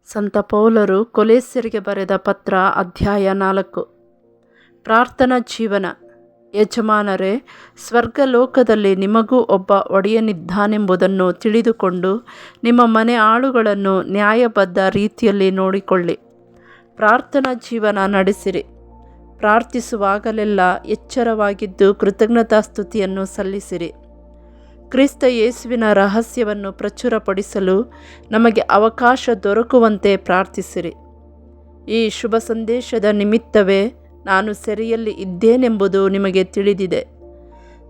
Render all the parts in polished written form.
ಸಂತ ಪೌಲರು ಕೊಲೋಸ್ಯರಿಗೆ ಬರೆದ ಪತ್ರ ಅಧ್ಯಾಯ 4. ಪ್ರಾರ್ಥನಾ ಜೀವನ. ಯಜಮಾನರೇ, ಸ್ವರ್ಗಲೋಕದಲ್ಲಿ ನಿಮಗೂ ಒಬ್ಬ ಒಡೆಯನಿದ್ದಾನೆಂಬುದನ್ನು ತಿಳಿದುಕೊಂಡು ನಿಮ್ಮ ಮನೆ ಆಳುಗಳನ್ನು ನ್ಯಾಯಬದ್ಧ ರೀತಿಯಲ್ಲಿ ನೋಡಿಕೊಳ್ಳಿ. ಪ್ರಾರ್ಥನಾ ಜೀವನ ನಡೆಸಿರಿ. ಪ್ರಾರ್ಥಿಸುವಾಗಲೆಲ್ಲ ಎಚ್ಚರವಾಗಿದ್ದು ಕೃತಜ್ಞತಾಸ್ತುತಿಯನ್ನು ಸಲ್ಲಿಸಿರಿ. ಕ್ರಿಸ್ತ ಯೇಸುವಿನ ರಹಸ್ಯವನ್ನು ಪ್ರಚುರಪಡಿಸಲು ನಮಗೆ ಅವಕಾಶ ದೊರಕುವಂತೆ ಪ್ರಾರ್ಥಿಸಿರಿ. ಈ ಶುಭ ಸಂದೇಶದ ನಿಮಿತ್ತವೇ ನಾನು ಸೆರೆಯಲ್ಲಿ ಇದ್ದೇನೆಂಬುದು ನಿಮಗೆ ತಿಳಿದಿದೆ.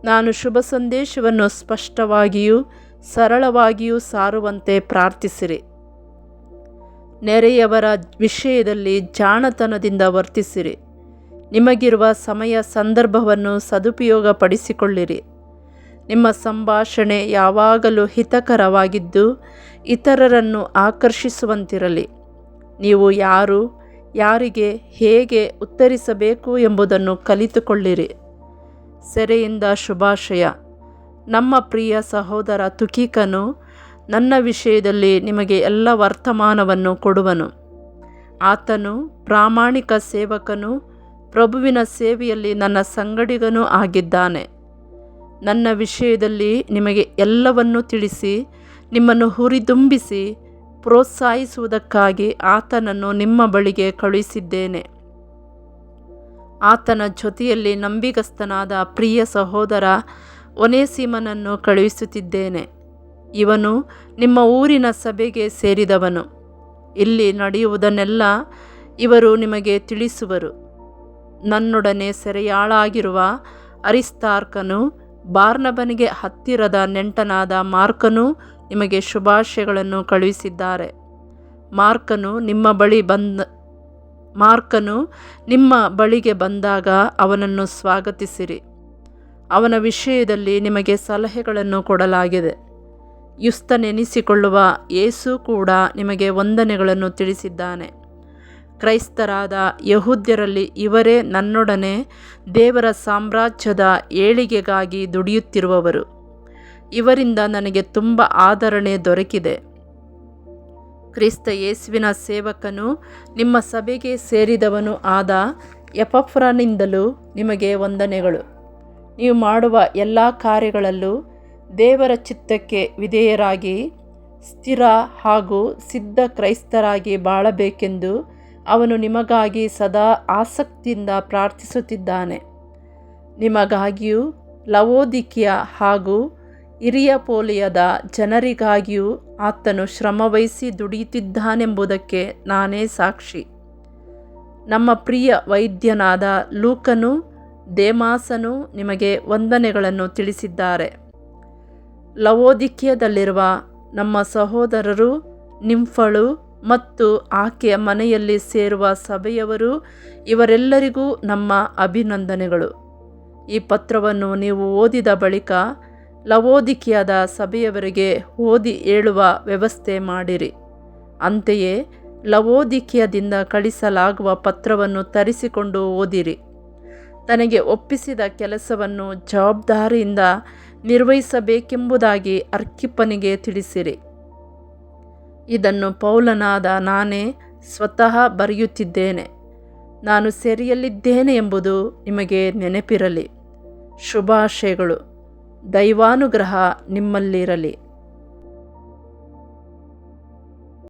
ನಾನು ಶುಭ ಸಂದೇಶವನ್ನು ಸ್ಪಷ್ಟವಾಗಿಯೂ ಸರಳವಾಗಿಯೂ ಸಾರುವಂತೆ ಪ್ರಾರ್ಥಿಸಿರಿ. ನೆರೆಯವರ ವಿಷಯದಲ್ಲಿ ಜಾಣತನದಿಂದ ವರ್ತಿಸಿರಿ. ನಿಮಗಿರುವ ಸಮಯ ಸಂದರ್ಭವನ್ನು ಸದುಪಯೋಗಪಡಿಸಿಕೊಳ್ಳಿರಿ. ನಿಮ್ಮ ಸಂಭಾಷಣೆ ಯಾವಾಗಲೂ ಹಿತಕರವಾಗಿದ್ದು ಇತರರನ್ನು ಆಕರ್ಷಿಸುವಂತಿರಲಿ. ನೀವು ಯಾರಿಗೆ ಹೇಗೆ ಉತ್ತರಿಸಬೇಕು ಎಂಬುದನ್ನು ಕಲಿತುಕೊಳ್ಳಿರಿ. ಸೆರೆಯಿಂದ ಶುಭಾಶಯ. ನಮ್ಮ ಪ್ರಿಯ ಸಹೋದರ ತುಕಿಕನು ನನ್ನ ವಿಷಯದಲ್ಲಿ ನಿಮಗೆ ಎಲ್ಲ ವರ್ತಮಾನವನ್ನು ಕೊಡುವನು. ಆತನು ಪ್ರಾಮಾಣಿಕ ಸೇವಕನೂ ಪ್ರಭುವಿನ ಸೇವೆಯಲ್ಲಿ ನನ್ನ ಸಂಗಡಿಗನೂ ಆಗಿದ್ದಾನೆ. ನನ್ನ ವಿಷಯದಲ್ಲಿ ನಿಮಗೆ ಎಲ್ಲವನ್ನೂ ತಿಳಿಸಿ ನಿಮ್ಮನ್ನು ಹುರಿದುಂಬಿಸಿ ಪ್ರೋತ್ಸಾಹಿಸುವುದಕ್ಕಾಗಿ ಆತನನ್ನು ನಿಮ್ಮ ಬಳಿಗೆ ಕಳುಹಿಸಿದ್ದೇನೆ. ಆತನ ಜೊತೆಯಲ್ಲಿ ನಂಬಿಗಸ್ತನಾದ ಪ್ರಿಯ ಸಹೋದರ ಒನೇಸಿಮನನ್ನು ಕಳುಹಿಸುತ್ತಿದ್ದೇನೆ. ಇವನು ನಿಮ್ಮ ಊರಿನ ಸಭೆಗೆ ಸೇರಿದವನು. ಇಲ್ಲಿ ನಡೆಯುವುದನ್ನೆಲ್ಲ ಇವರು ನಿಮಗೆ ತಿಳಿಸುವರು. ನನ್ನೊಡನೆ ಸೆರೆಯಾಳಾಗಿರುವ ಅರಿಸ್ತಾರ್ಕನು, ಬಾರ್ನಬನಿಗೆ ಹತ್ತಿರದ ನೆಂಟನಾದ ಮಾರ್ಕನು ನಿಮಗೆ ಶುಭಾಶಯಗಳನ್ನು ಕಳುಹಿಸಿದ್ದಾರೆ. ಮಾರ್ಕನು ನಿಮ್ಮ ಬಳಿಗೆ ಬಂದಾಗ ಅವನನ್ನು ಸ್ವಾಗತಿಸಿರಿ. ಅವನ ವಿಷಯದಲ್ಲಿ ನಿಮಗೆ ಸಲಹೆಗಳನ್ನು ಕೊಡಲಾಗಿದೆ. ಯುಸ್ತನೆನಿಸಿಕೊಳ್ಳುವ ಯೇಸು ಕೂಡ ನಿಮಗೆ ವಂದನೆಗಳನ್ನು ತಿಳಿಸಿದ್ದಾನೆ. ಕ್ರೈಸ್ತರಾದ ಯಹೂದ್ಯರಲ್ಲಿ ಇವರೇ ನನ್ನೊಡನೆ ದೇವರ ಸಾಮ್ರಾಜ್ಯದ ಏಳಿಗೆಗಾಗಿ ದುಡಿಯುತ್ತಿರುವವರು. ಇವರಿಂದ ನನಗೆ ತುಂಬ ಆದರಣೆ ದೊರಕಿದೆ. ಕ್ರಿಸ್ತ ಯೇಸುವಿನ ಸೇವಕನು ನಿಮ್ಮ ಸಭೆಗೆ ಸೇರಿದವನು ಆದ ಎಪಫ್ರನಿಂದಲೂ ನಿಮಗೆ ವಂದನೆಗಳು. ನೀವು ಮಾಡುವ ಎಲ್ಲ ಕಾರ್ಯಗಳಲ್ಲೂ ದೇವರ ಚಿತ್ತಕ್ಕೆ ವಿಧೇಯರಾಗಿ ಸ್ಥಿರ ಹಾಗೂ ಸಿದ್ಧ ಕ್ರೈಸ್ತರಾಗಿ ಬಾಳಬೇಕೆಂದು ಅವನು ನಿಮಗಾಗಿ ಸದಾ ಆಸಕ್ತಿಯಿಂದ ಪ್ರಾರ್ಥಿಸುತ್ತಿದ್ದಾನೆ. ನಿಮಗಾಗಿಯೂ ಲವೋದಿಕೀಯ ಹಾಗೂ ಹಿರಿಯಪೋಲಿಯದ ಜನರಿಗಾಗಿಯೂ ಆತನು ಶ್ರಮವಹಿಸಿ ದುಡಿಯುತ್ತಿದ್ದಾನೆಂಬುದಕ್ಕೆ ನಾನೇ ಸಾಕ್ಷಿ. ನಮ್ಮ ಪ್ರಿಯ ವೈದ್ಯನಾದ ಲೂಕನು ದೇಮಾಸನು ನಿಮಗೆ ವಂದನೆಗಳನ್ನು ತಿಳಿಸಿದ್ದಾರೆ. ಲವೋದಿಕೀಯದಲ್ಲಿರುವ ನಮ್ಮ ಸಹೋದರರು ನಿಂಫಳು ಮತ್ತು ಆಕೆಯ ಮನೆಯಲ್ಲಿ ಸೇರುವ ಸಭೆಯವರು ಇವರೆಲ್ಲರಿಗೂ ನಮ್ಮ ಅಭಿನಂದನೆಗಳು. ಈ ಪತ್ರವನ್ನು ನೀವು ಓದಿದ ಬಳಿಕ ಲವೋದಿಕೀಯದ ಸಭೆಯವರಿಗೆ ಓದಿ ಹೇಳುವ ವ್ಯವಸ್ಥೆ ಮಾಡಿರಿ. ಅಂತೆಯೇ ಲವೋದಿಕೀಯದಿಂದ ಕಳಿಸಲಾಗುವ ಪತ್ರವನ್ನು ತರಿಸಿಕೊಂಡು ಓದಿರಿ. ತನಗೆ ಒಪ್ಪಿಸಿದ ಕೆಲಸವನ್ನು ಜವಾಬ್ದಾರಿಯಿಂದ ನಿರ್ವಹಿಸಬೇಕೆಂಬುದಾಗಿ ಅರ್ಕಿಪ್ಪನಿಗೆ ತಿಳಿಸಿರಿ. ಇದನ್ನು ಪೌಲನಾದ ನಾನೇ ಸ್ವತಃ ಬರೆಯುತ್ತಿದ್ದೇನೆ. ನಾನು ಸೆರೆಯಲ್ಲಿದ್ದೇನೆ ಎಂಬುದು ನಿಮಗೆ ನೆನಪಿರಲಿ. ಶುಭಾಶಯಗಳು. ದೈವಾನುಗ್ರಹ ನಿಮ್ಮಲ್ಲಿರಲಿ.